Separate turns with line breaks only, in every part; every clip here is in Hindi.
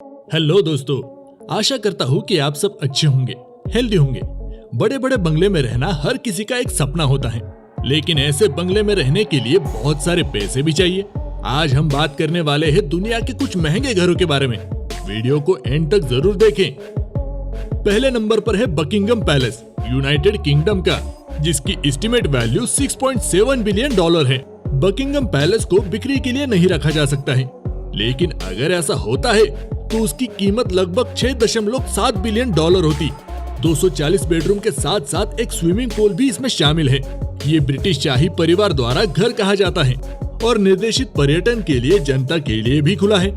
हेलो दोस्तों, आशा करता हूँ कि आप सब अच्छे होंगे, हेल्दी होंगे। बड़े बड़े बंगले में रहना हर किसी का एक सपना होता है, लेकिन ऐसे बंगले में रहने के लिए बहुत सारे पैसे भी चाहिए। आज हम बात करने वाले हैं दुनिया के कुछ महंगे घरों के बारे में। वीडियो को एंड तक जरूर देखें। पहले नंबर पर है बकिंगम पैलेस, यूनाइटेड किंगडम का, जिसकी एस्टिमेट वैल्यू $6.7 बिलियन है। बकिंगम पैलेस को बिक्री के लिए नहीं रखा जा सकता है, लेकिन अगर ऐसा होता है तो उसकी कीमत लगभग $6.7 बिलियन होती। 240 बेडरूम के साथ साथ एक स्विमिंग पूल भी इसमें शामिल है। ये ब्रिटिश शाही परिवार द्वारा घर कहा जाता है और निर्देशित पर्यटन के लिए जनता के लिए भी खुला है।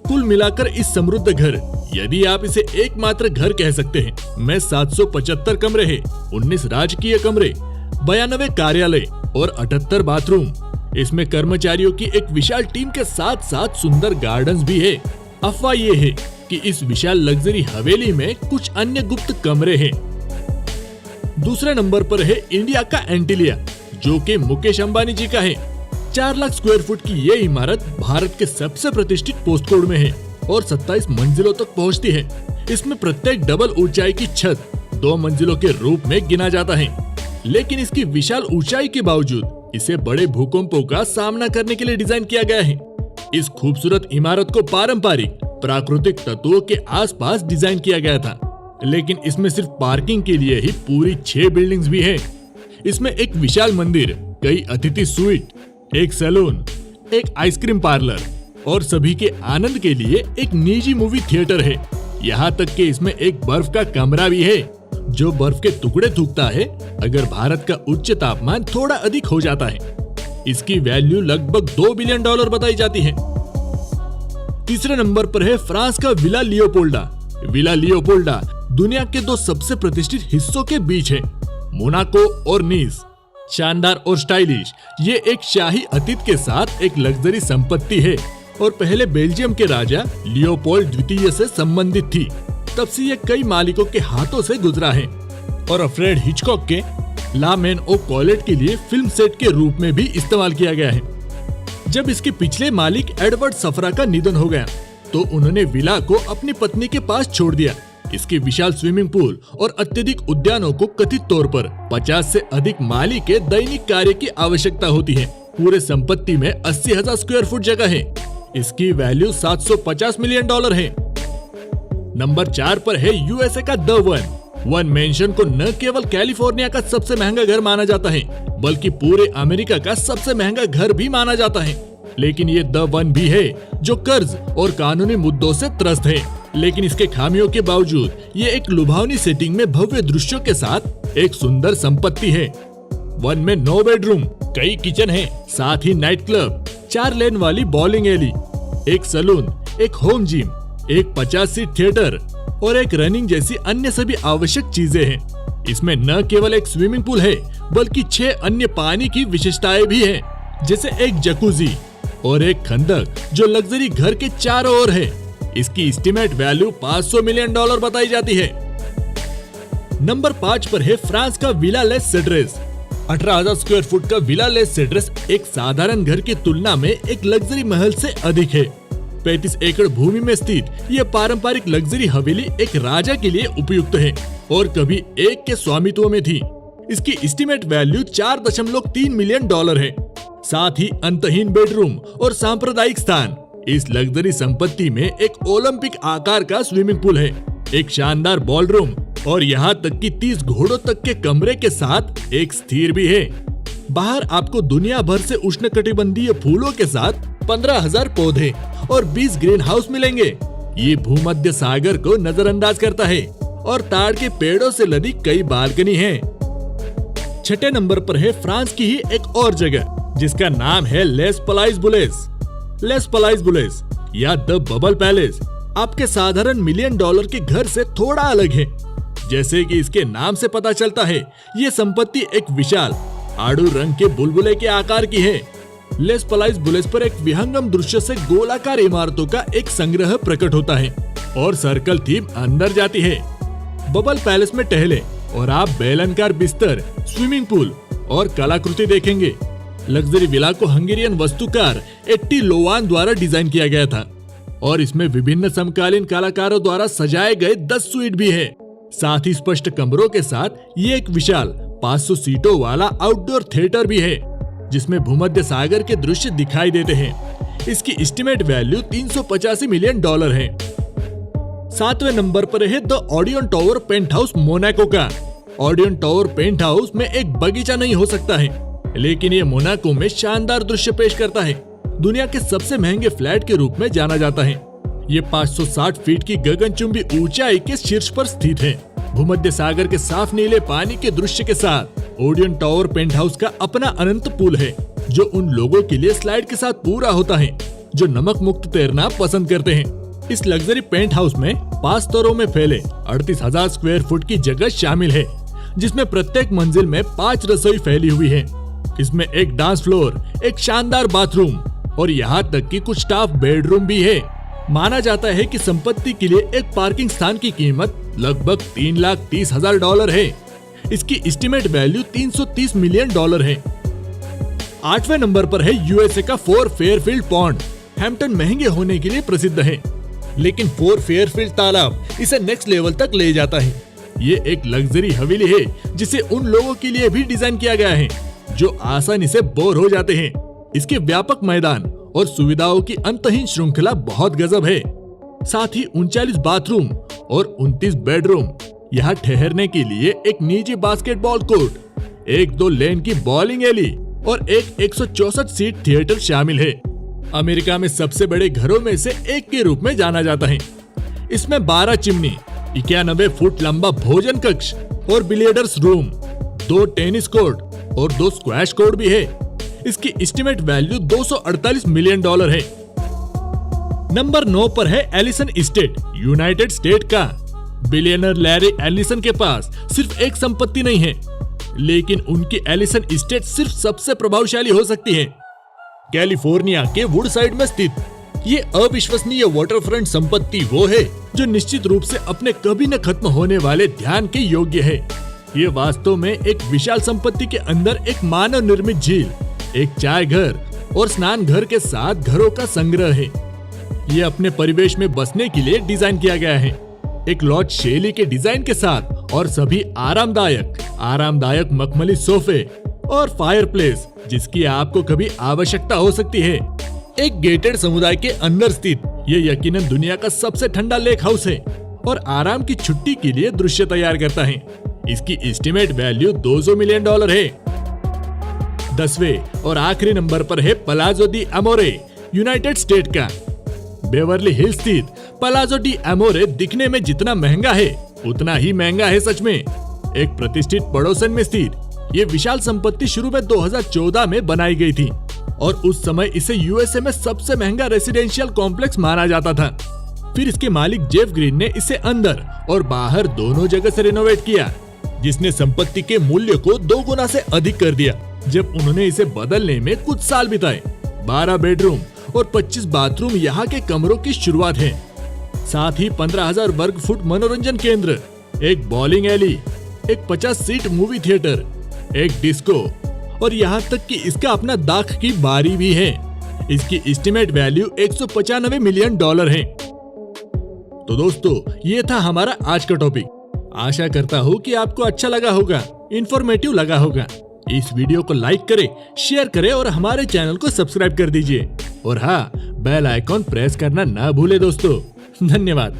कुल मिलाकर इस समृद्ध घर, यदि आप इसे एकमात्र घर कह सकते हैं, में 775 कमरे हैं, 19 राजकीय कमरे, 92 कार्यालय और 78 बाथरूम। इसमें कर्मचारियों की एक विशाल टीम के साथ साथ सुंदर गार्डन्स भी है। अफवाह ये है कि इस विशाल लग्जरी हवेली में कुछ अन्य गुप्त कमरे हैं। दूसरे नंबर पर है इंडिया का एंटीलिया, जो कि मुकेश अंबानी जी का है। 4 लाख स्क्वायर फुट की ये इमारत भारत के सबसे प्रतिष्ठित पोस्ट कोड में है और 27 मंजिलों तक पहुंचती है। इसमें प्रत्येक डबल ऊंचाई की छत 2 मंजिलों के रूप में गिना जाता है, लेकिन इसकी विशाल ऊंचाई के बावजूद इसे बड़े भूकंपों का सामना करने के लिए डिजाइन किया गया है। इस खूबसूरत इमारत को पारंपरिक प्राकृतिक तत्वों के आसपास डिजाइन किया गया था, लेकिन इसमें सिर्फ पार्किंग के लिए ही पूरी 6 बिल्डिंग्स भी हैं। इसमें एक विशाल मंदिर, कई अतिथि स्वीट, एक सैलून, एक आइसक्रीम पार्लर और सभी के आनंद के लिए एक निजी मूवी थिएटर है। यहाँ तक कि इसमें एक बर्फ का कमरा भी है, जो बर्फ के टुकड़े थूकता है अगर भारत का उच्च तापमान थोड़ा अधिक हो जाता है। इसकी वैल्यू लगभग $2 बिलियन बताई जाती है। तीसरे नंबर पर है फ्रांस का विला लियोपोल्डा। विला लियोपोल्डा दुनिया के 2 सबसे प्रतिष्ठित हिस्सों के बीच है, मोनाको और नीस। शानदार और स्टाइलिश, ये एक शाही अतीत के साथ एक लग्जरी संपत्ति है और पहले बेल्जियम के राजा लियोपोल्ड द्वितीय से संबंधित थी। तब से ये कई मालिकों के हाथों से गुजरा है और अल्फ्रेड हिचकॉक के ला मैन ओ कॉलेट के लिए फिल्म सेट के रूप में भी इस्तेमाल किया गया है। जब इसके पिछले मालिक एडवर्ड सफरा का निधन हो गया, तो उन्होंने विला को अपनी पत्नी के पास छोड़ दिया। इसके विशाल स्विमिंग पूल और अत्यधिक उद्यानों को कथित तौर पर 50 से अधिक माली के दैनिक कार्य की आवश्यकता होती है। पूरे संपत्ति में 80,000 स्क्वायर फुट जगह है। इसकी वैल्यू $750 मिलियन है। नंबर 4 पर है यूएसए का द वन मैंशन को न केवल कैलिफोर्निया का सबसे महंगा घर माना जाता है, बल्कि पूरे अमेरिका का सबसे महंगा घर भी माना जाता है। लेकिन ये द वन भी है जो कर्ज और कानूनी मुद्दों से त्रस्त है, लेकिन इसके खामियों के बावजूद ये एक लुभावनी सेटिंग में भव्य दृश्यों के साथ एक सुंदर संपत्ति है। वन में 9 बेडरूम, कई किचन है, साथ ही नाइट क्लब, 4 लेन वाली बॉलिंग एली, एक सलून, एक होम जिम, एक 50 सीट थिएटर और एक रनिंग जैसी अन्य सभी आवश्यक चीजें हैं। इसमें न केवल एक स्विमिंग पूल है, बल्कि 6 अन्य पानी की विशेषताएं भी हैं, जैसे एक जकूजी और एक खंदक जो लग्जरी घर के चारों ओर है। इसकी एस्टिमेट वैल्यू $500 मिलियन बताई जाती है। नंबर 5 पर है फ्रांस का विला लेस सेड्रेस। 18,000 स्क्वायर फुट का विला लेस सेड्रेस एक साधारण घर की तुलना में एक लग्जरी महल से अधिक है। 35 एकड़ भूमि में स्थित यह पारंपरिक लग्जरी हवेली एक राजा के लिए उपयुक्त है और कभी एक के स्वामित्व में थी। इसकी एस्टिमेट वैल्यू $4.3 मिलियन है। साथ ही अंतहीन बेडरूम और सांप्रदायिक स्थान। इस लग्जरी संपत्ति में एक ओलंपिक आकार का स्विमिंग पूल है, एक शानदार बॉलरूम और यहाँ तक कि 30 घोड़ों तक के कमरे के साथ एक स्थिर भी है। बाहर आपको दुनिया भर से उष्णकटिबंधीय फूलों के साथ 15,000 पौधे और 20 ग्रीन हाउस मिलेंगे। ये भूमध्य सागर को नजरअंदाज करता है और ताड़ के पेड़ों से लदी कई बालकनी हैं। छठे नंबर पर है फ्रांस की ही एक और जगह, जिसका नाम है लेस पलाइस बुलेस। लेस पलाइस बुलेस या द बबल पैलेस आपके साधारण $1 मिलियन के घर से थोड़ा अलग है। जैसे कि इसके नाम से पता चलता है, ये संपत्ति एक विशाल आड़ू रंग के बुलबुले के आकार की है। लेस पलाइस बुलेस पर एक विहंगम दृश्य से गोलाकार इमारतों का एक संग्रह प्रकट होता है और सर्कल थीम अंदर जाती है। बबल पैलेस में टहले और आप बेलनकार बिस्तर, स्विमिंग पूल और कलाकृति देखेंगे। लग्जरी विला को हंगेरियन वास्तुकार एट्टी लोवान द्वारा डिजाइन किया गया था। और इसमें विभिन्न समकालीन कलाकारों द्वारा सजाए गए 10 स्वीट भी है। साथ ही स्पष्ट कमरों के साथ ये एक विशाल 500 सीटों वाला आउटडोर थिएटर भी है, जिसमें भूमध्य सागर के दृश्य दिखाई देते हैं। इसकी एस्टिमेट वैल्यू $385 मिलियन है। 7वें नंबर पर है the Odeon tower penthouse Monaco का। ओडियन टावर पेंट हाउस में एक बगीचा नहीं हो सकता है, लेकिन ये मोनाको में शानदार दृश्य पेश करता है। दुनिया के सबसे महंगे फ्लैट के रूप में जाना जाता है। ये 560 फीट की गगनचुंबी ऊंचाई के शीर्ष पर स्थित है। भूमध्य सागर के साफ नीले पानी के दृश्य के साथ ओडियन टावर पेंट हाउस का अपना अनंत पूल है, जो उन लोगों के लिए स्लाइड के साथ पूरा होता है जो नमक मुक्त तैरना पसंद करते हैं। इस लग्जरी पेंट हाउस में 5 स्तरों में फैले 38,000 स्क्वायर फुट की जगह शामिल है, जिसमें प्रत्येक मंजिल में 5 रसोई फैली हुई है। इसमें एक डांस फ्लोर, एक शानदार बाथरूम और यहाँ तक कि कुछ स्टाफ बेडरूम भी है। माना जाता है कि संपत्ति के लिए एक पार्किंग स्थान की कीमत लगभग $330,000 है। इसकी एस्टिमेट वैल्यू $330 मिलियन है। 8वें नंबर पर है यूएसए का फोर्ट फेयरफील्ड पॉन्ड। हैम्पटन महंगे होने के लिए प्रसिद्ध है, लेकिन फोर्ट फेयरफील्ड तालाब इसे नेक्स्ट लेवल तक ले जाता है। ये एक लग्जरी हवेली है, जिसे उन लोगों के लिए भी डिजाइन किया गया है जो आसानी से बोर हो जाते हैं। इसके व्यापक मैदान और सुविधाओं की अंतहीन श्रृंखला बहुत गजब है। साथ ही 39 बाथरूम और 29 बेडरूम, यहाँ ठहरने के लिए एक निजी बास्केटबॉल कोर्ट, एक 2 लेन की बॉलिंग एली और एक 164 सीट थिएटर शामिल है। अमेरिका में सबसे बड़े घरों में से एक के रूप में जाना जाता है। इसमें 12 चिमनी, 91 फुट लंबा भोजन कक्ष और बिलियर्ड्स रूम, 2 टेनिस कोर्ट और 2 स्क्वैश कोर्ट भी है। इसकी एस्टिमेट वैल्यू $248 मिलियन है। नंबर 9 पर है एलिसन एस्टेट, यूनाइटेड स्टेट का। बिलियनर लैरी एलिसन के पास सिर्फ एक संपत्ति नहीं है, लेकिन उनकी एलिसन एस्टेट सिर्फ सबसे प्रभावशाली हो सकती है। कैलिफोर्निया के वुडसाइड में स्थित ये अविश्वसनीय वाटरफ्रंट संपत्ति वो है जो निश्चित रूप से अपने कभी न खत्म होने वाले ध्यान के योग्य है। ये वास्तव में एक विशाल संपत्ति के अंदर एक मानव निर्मित झील, एक चाय घर और स्नान घर के साथ घरों का संग्रह है। ये अपने परिवेश में बसने के लिए डिजाइन किया गया है, एक लॉज शैली के डिजाइन के साथ और सभी आरामदायक मखमली सोफे और फायरप्लेस जिसकी आपको कभी आवश्यकता हो सकती है। एक गेटेड समुदाय के अंदर स्थित ये यकीनन दुनिया का सबसे ठंडा लेक हाउस है और आराम की छुट्टी के लिए दृश्य तैयार करता है। इसकी एस्टिमेट वैल्यू $200 मिलियन है। 10वें और आखिरी नंबर पर है पलाजो डी अमोरे, यूनाइटेड स्टेट का। बेवर्ली हिल्स स्थित पलाजो डी अमोरे दिखने में जितना महंगा है उतना ही महंगा है सच में। एक प्रतिष्ठित पड़ोसन में स्थित ये विशाल संपत्ति शुरू में 2014 में बनाई गई थी और उस समय इसे यूएसए में सबसे महंगा रेसिडेंशियल कॉम्प्लेक्स माना जाता था। फिर इसके मालिक जेफ ग्रीन ने इसे अंदर और बाहर दोनों जगह से रेनोवेट किया, जिसने संपत्ति के मूल्य को 2 गुना से अधिक कर दिया। जब उन्होंने इसे बदलने में कुछ साल बिताए, 12 बेडरूम और 25 बाथरूम यहाँ के कमरों की शुरुआत है। साथ ही 15,000 वर्ग फुट मनोरंजन केंद्र, एक बॉलिंग एली, एक 50 सीट मूवी थिएटर, एक डिस्को और यहाँ तक कि इसका अपना दाख की बारी भी है। इसकी एस्टिमेट वैल्यू $195 मिलियन है। तो दोस्तों, ये था हमारा आज का टॉपिक। आशा करता हूँ कि आपको अच्छा लगा होगा, इंफॉर्मेटिव लगा होगा। इस वीडियो को लाइक करें, शेयर करें और हमारे चैनल को सब्सक्राइब कर दीजिए। और हाँ, बेल आइकॉन प्रेस करना ना भूले दोस्तों। धन्यवाद।